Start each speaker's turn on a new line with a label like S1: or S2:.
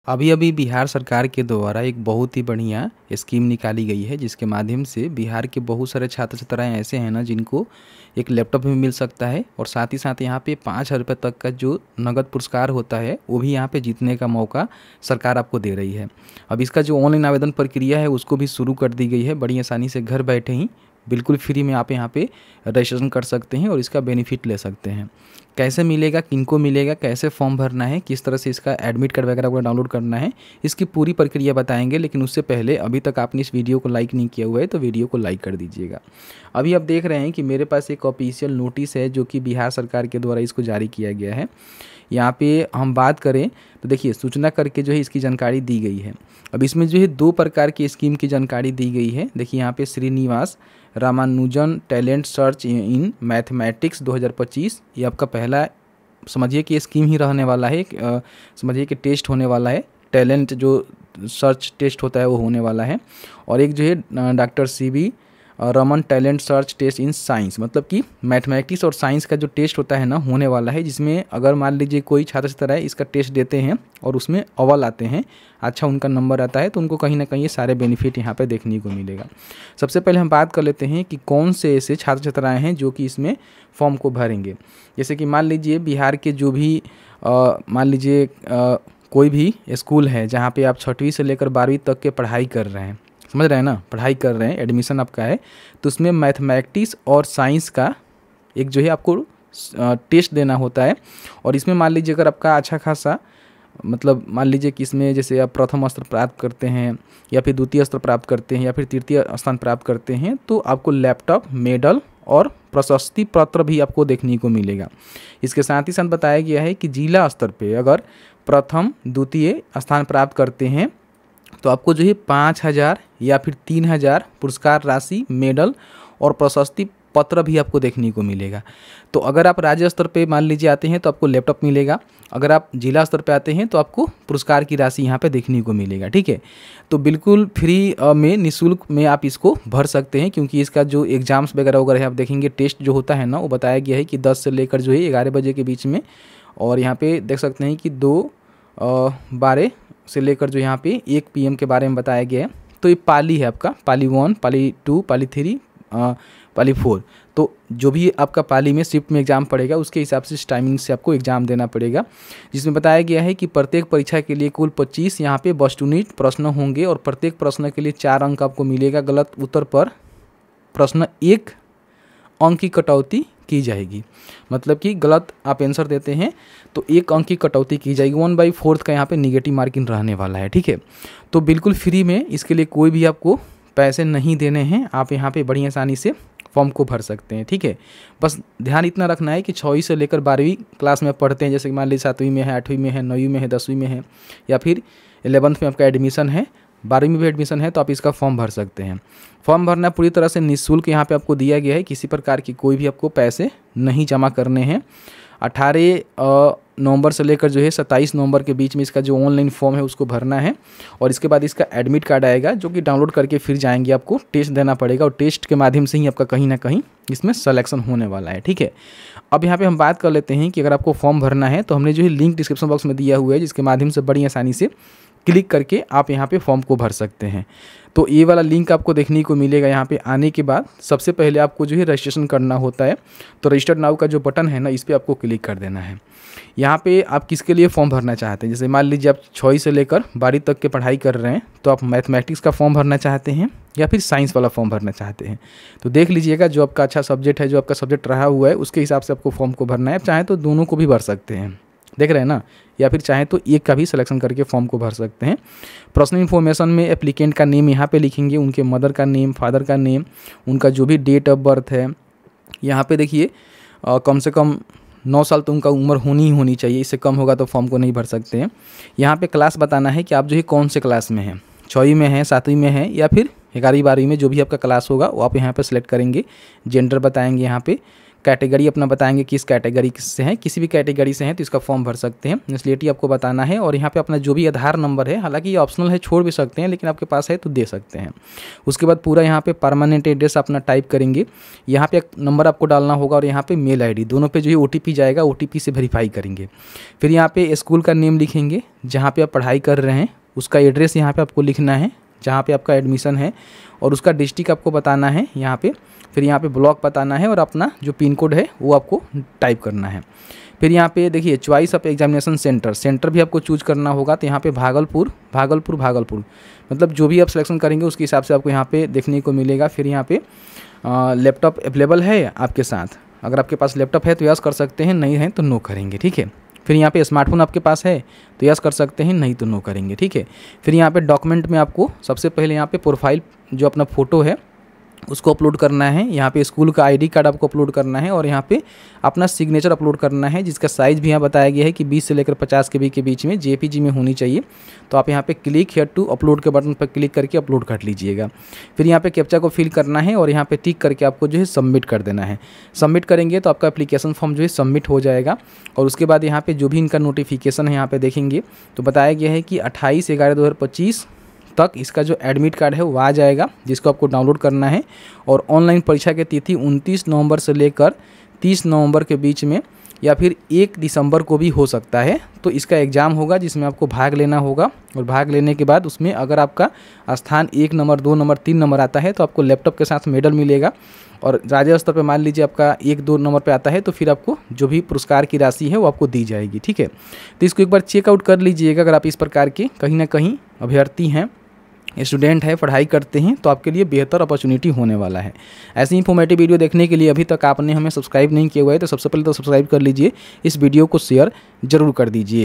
S1: अभी अभी बिहार सरकार के द्वारा एक बहुत ही बढ़िया स्कीम निकाली गई है, जिसके माध्यम से बिहार के बहुत सारे छात्र छात्राएं ऐसे हैं ना जिनको एक लैपटॉप भी मिल सकता है और साथ ही साथ यहाँ पे 5,000 रुपये तक का जो नगद पुरस्कार होता है वो भी यहाँ पे जीतने का मौका सरकार आपको दे रही है। अब इसका जो ऑनलाइन आवेदन प्रक्रिया है उसको भी शुरू कर दी गई है। बड़ी आसानी से घर बैठे ही बिल्कुल फ्री में आप यहाँ पे रजिस्ट्रेशन कर सकते हैं और इसका बेनिफिट ले सकते हैं। कैसे मिलेगा, किनको मिलेगा, कैसे फॉर्म भरना है, किस तरह से इसका एडमिट कार्ड वगैरह को डाउनलोड करना है, इसकी पूरी प्रक्रिया बताएंगे। लेकिन उससे पहले अभी तक आपने इस वीडियो को लाइक नहीं किया हुआ है तो वीडियो को लाइक कर दीजिएगा। अभी आप देख रहे हैं कि मेरे पास एक ऑफिशियल नोटिस है जो कि बिहार सरकार के द्वारा इसको जारी किया गया है। यहाँ पे हम बात करें तो देखिए सूचना करके जो है इसकी जानकारी दी गई है। अब इसमें जो है 2 प्रकार की स्कीम की जानकारी दी गई है। देखिए यहाँ पे Srinivasa Ramanujan talent search in mathematics 2025 ये आपका पहला समझिए कि स्कीम ही रहने वाला है। समझिए कि टेस्ट होने वाला है, टैलेंट जो सर्च टेस्ट होता है वो होने वाला है। और एक जो है doctor CB Raman talent search test in science, मतलब कि मैथमेटिक्स और साइंस का जो टेस्ट होता है ना होने वाला है, जिसमें अगर मान लीजिए कोई छात्र छात्रा है इसका टेस्ट देते हैं और उसमें अव्वल आते हैं, अच्छा उनका नंबर आता है, तो उनको कहीं ना कहीं ये सारे बेनिफिट यहाँ पे देखने को मिलेगा। सबसे पहले हम बात कर लेते हैं कि कौन से ऐसे छात्र छात्राएँ हैं जो कि इसमें फॉर्म को भरेंगे। जैसे कि मान लीजिए बिहार के जो भी मान लीजिए कोई भी स्कूल है जहाँ पे आप 6वीं से लेकर 12वीं तक के पढ़ाई कर रहे हैं, समझ रहे हैं ना, पढ़ाई कर रहे हैं, एडमिशन आपका है, तो उसमें मैथमेटिक्स और साइंस का एक जो है आपको टेस्ट देना होता है। और इसमें मान लीजिए अगर आपका अच्छा खासा मतलब मान लीजिए कि इसमें जैसे आप प्रथम स्तर प्राप्त करते हैं या फिर द्वितीय स्तर प्राप्त करते हैं या फिर तृतीय स्थान प्राप्त करते हैं तो आपको लैपटॉप, मेडल और प्रशस्ति पत्र भी आपको देखने को मिलेगा। इसके साथ ही साथ बताया गया है कि जिला स्तर पे अगर प्रथम द्वितीय स्थान प्राप्त करते हैं तो आपको जो है 5,000 या फिर 3,000 पुरस्कार राशि, मेडल और प्रशस्ति पत्र भी आपको देखने को मिलेगा। तो अगर आप राज्य स्तर पे मान लीजिए आते हैं तो आपको लैपटॉप मिलेगा, अगर आप जिला स्तर पे आते हैं तो आपको पुरस्कार की राशि यहाँ पे देखने को मिलेगा। ठीक है, तो बिल्कुल फ्री में निःशुल्क में आप इसको भर सकते हैं, क्योंकि इसका जो एग्जाम्स वगैरह वगैरह है आप देखेंगे टेस्ट जो होता है ना वो बताया गया है कि 10 से लेकर जो है 11 बजे के बीच में, और यहाँ पे देख सकते हैं कि 2:12 से लेकर जो यहाँ पे 1 PM के बारे में बताया गया है। तो ये पाली है आपका, पाली 1, पाली 2, पाली 3, पाली 4। तो जो भी आपका पाली में शिफ्ट में एग्जाम पड़ेगा उसके हिसाब से इस टाइमिंग से आपको एग्जाम देना पड़ेगा, जिसमें बताया गया है कि प्रत्येक परीक्षा के लिए कुल 25 यहाँ पे वस्तुनिष्ठ प्रश्न होंगे और प्रत्येक प्रश्न के लिए 4 अंक आपको मिलेगा। गलत उत्तर पर प्रश्न 1 अंक की कटौती की जाएगी, मतलब कि गलत आप आंसर देते हैं तो 1 अंक की कटौती की जाएगी। 1/4 का यहाँ पे निगेटिव मार्किंग रहने वाला है। ठीक है, तो बिल्कुल फ्री में, इसके लिए कोई भी आपको पैसे नहीं देने हैं, आप यहाँ पे बड़ी आसानी से फॉर्म को भर सकते हैं। ठीक है, बस ध्यान इतना रखना है कि 6वीं से लेकर 12वीं क्लास में पढ़ते हैं, जैसे कि मान लीजिए 7वीं में है, 8वीं में है, 9वीं में है, 10वीं में है या फिर 11th में आपका एडमिशन है, 12वीं में भी एडमिशन है, तो आप इसका फॉर्म भर सकते हैं। फॉर्म भरना पूरी तरह से निःशुल्क यहाँ पे आपको दिया गया है, किसी प्रकार की कोई भी आपको पैसे नहीं जमा करने हैं। 18 नवंबर से लेकर जो है 27 नवंबर के बीच में इसका जो ऑनलाइन फॉर्म है उसको भरना है, और इसके बाद इसका एडमिट कार्ड आएगा जो कि डाउनलोड करके फिर जाएंगे, आपको टेस्ट देना पड़ेगा और टेस्ट के माध्यम से ही आपका कहीं ना कहीं इसमें सिलेक्शन होने वाला है। ठीक है, अब यहाँ पे हम बात कर लेते हैं कि अगर आपको फॉर्म भरना है तो हमने जो है लिंक डिस्क्रिप्शन बॉक्स में दिया हुआ है, जिसके माध्यम से बड़ी आसानी से क्लिक करके आप यहाँ पे फॉर्म को भर सकते हैं। तो ये वाला लिंक आपको देखने को मिलेगा। यहाँ पे आने के बाद सबसे पहले आपको जो है रजिस्ट्रेशन करना होता है, तो रजिस्टर्ड नाउ का जो बटन है ना इस पर आपको क्लिक कर देना है। यहाँ पे आप किसके लिए फॉर्म भरना चाहते हैं, जैसे मान लीजिए आप 6वीं से लेकर 12वीं तक के पढ़ाई कर रहे हैं तो आप मैथमेटिक्स का फॉर्म भरना चाहते हैं या फिर साइंस वाला फॉर्म भरना चाहते हैं, तो देख लीजिएगा जो आपका अच्छा सब्जेक्ट है, जो आपका सब्जेक्ट रहा हुआ है उसके हिसाब से आपको फॉर्म को भरना है। आप चाहें तो दोनों को भी भर सकते हैं, देख रहे हैं ना, या फिर चाहें तो एक का भी सिलेक्शन करके फॉर्म को भर सकते हैं। पर्सनल इन्फॉर्मेशन में एप्लीकेंट का नेम यहाँ पे लिखेंगे, उनके मदर का नेम, फादर का नेम, उनका जो भी डेट ऑफ बर्थ है। यहाँ पे देखिए कम से कम 9 साल तो उनका उम्र होनी चाहिए, इससे कम होगा तो फॉर्म को नहीं भर सकते हैं। यहाँ पे क्लास बताना है कि आप जो है कौन से क्लास में हैं, 6वीं में है, 7वीं में है या फिर 11वीं 12वीं में, जो भी आपका क्लास होगा वो आप यहाँ पे सेलेक्ट करेंगे। जेंडर बताएंगे, यहाँ पे कैटेगरी अपना बताएंगे किस कैटेगरी से हैं, किसी भी कैटेगरी से हैं तो इसका फॉर्म भर सकते हैं। नेशनलिटी आपको बताना है और यहाँ पे अपना जो भी आधार नंबर है, हालांकि ये ऑप्शनल है, छोड़ भी सकते हैं, लेकिन आपके पास है तो दे सकते हैं। उसके बाद पूरा यहाँ पे परमानेंट एड्रेस अपना टाइप करेंगे, यहाँ पे एक नंबर आपको डालना होगा और यहाँ पे मेल आईडी, दोनों पे जो है OTP जाएगा, OTP से वेरीफाई करेंगे। फिर यहाँ पे स्कूल का नेम लिखेंगे, जहाँ पे आप पढ़ाई कर रहे हैं उसका एड्रेस यहाँ पे आपको लिखना है, जहाँ पे आपका एडमिशन है, और उसका डिस्ट्रिक्ट आपको बताना है यहाँ पे। फिर यहाँ पे ब्लॉक बताना है और अपना जो पिन कोड है वो आपको टाइप करना है। फिर यहाँ पे देखिए चॉइस ऑफ एग्जामिनेशन सेंटर भी आपको चूज करना होगा। तो यहाँ पे भागलपुर मतलब जो भी आप सिलेक्शन करेंगे उसके हिसाब से आपको यहाँ पे देखने को मिलेगा। फिर यहाँ पे लैपटॉप अवेलेबल है आपके साथ, अगर आपके पास लैपटॉप है तो यस कर सकते हैं, नहीं है तो नो करेंगे, ठीक है। फिर यहाँ पे स्मार्टफोन आपके पास है तो यस कर सकते हैं, नहीं तो नो करेंगे, ठीक है। फिर यहाँ पे डॉक्यूमेंट में आपको सबसे पहले यहाँ पे प्रोफाइल जो अपना फ़ोटो है उसको अपलोड करना है, यहाँ पे स्कूल का ID कार्ड आपको अपलोड करना है और यहाँ पे अपना सिग्नेचर अपलोड करना है, जिसका साइज़ भी यहाँ बताया गया है कि 20 से लेकर 50 KB के बीच में JPG में होनी चाहिए। तो आप यहाँ पे क्लिक हियर टू अपलोड के बटन पर क्लिक करके अपलोड कर लीजिएगा। फिर यहाँ पे कैप्चा को फिल करना है और यहाँ पे टिक करके आपको जो है सबमिट कर देना है। सबमिट करेंगे तो आपका एप्लीकेशन फॉर्म जो है सबमिट हो जाएगा। और उसके बाद यहाँ पे जो भी इनका नोटिफिकेशन है यहाँ पे देखेंगे तो बताया गया है कि 28/11/2025 तक इसका जो एडमिट कार्ड है वो आ जाएगा, जिसको आपको डाउनलोड करना है। और ऑनलाइन परीक्षा की तिथि 29 नवंबर से लेकर 30 नवंबर के बीच में या फिर 1 दिसंबर को भी हो सकता है। तो इसका एग्ज़ाम होगा जिसमें आपको भाग लेना होगा और भाग लेने के बाद उसमें अगर आपका स्थान 1 नंबर 2 नंबर 3 नंबर आता है तो आपको लैपटॉप के साथ मेडल मिलेगा। और राज्य स्तर पर मान लीजिए आपका 1-2 नंबर पे आता है तो फिर आपको जो भी पुरस्कार की राशि है वो आपको दी जाएगी, ठीक है। तो इसको एक बार चेकआउट कर लीजिएगा। अगर आप इस प्रकार के कहीं ना कहीं अभ्यर्थी हैं, स्टूडेंट है, पढ़ाई करते हैं तो आपके लिए बेहतर अपॉर्चुनिटी होने वाला है। ऐसी इन्फॉर्मेटिव वीडियो देखने के लिए अभी तक आपने हमें सब्सक्राइब नहीं किया हुआ है तो सबसे पहले तो सब्सक्राइब कर लीजिए, इस वीडियो को शेयर जरूर कर दीजिए।